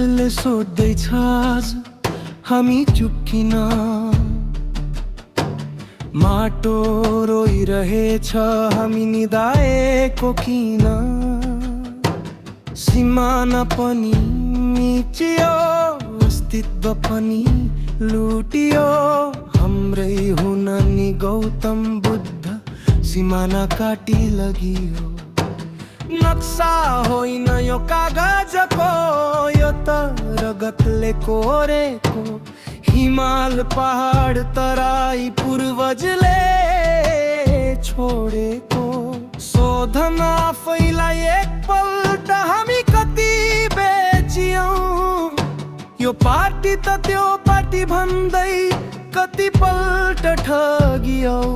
कसले सोध्दैछ आज हामी चुप किन? माटो रोइरहेछ हामी निदाएको किन? सिमाना पनि मिचियो, अस्तित्व पनि लुटियो। हाम्रै हुन नि गौतम बुद्ध सिमाना काटी लगियो। नक्सा होइन यो कागजको, यो त रगतले कोरेको। हिमाल पहाड तराई पूर्वजले छोडेको। शोधन आफैलाई एकपल्ट हामी कति बेचियौं। यो पार्टी त त्यो पार्टी भन्दै कतिपल्ट ठगियौं।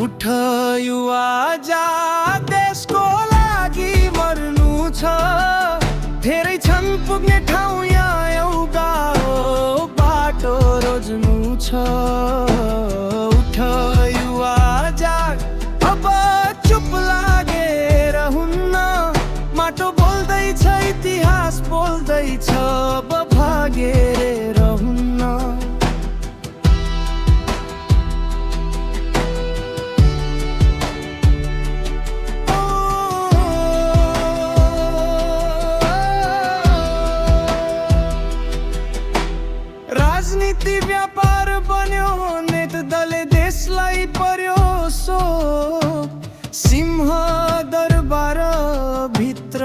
उठ युवा जा, देशको लागि मर्नु छ। धेरै छन् पुग्ने ठाउँ यहाँ एउटा बाटो रोज्नु छ। उठ युवा जा, अब चुप लागेर हुन्न। माटो बोल्दैछ, इतिहास बोल्दैछ, अब भागेर हुन्न। राजनीति व्यापार बन्यो, नेत दलले देशलाई पर्यो सो। सिंह दरबार भित्र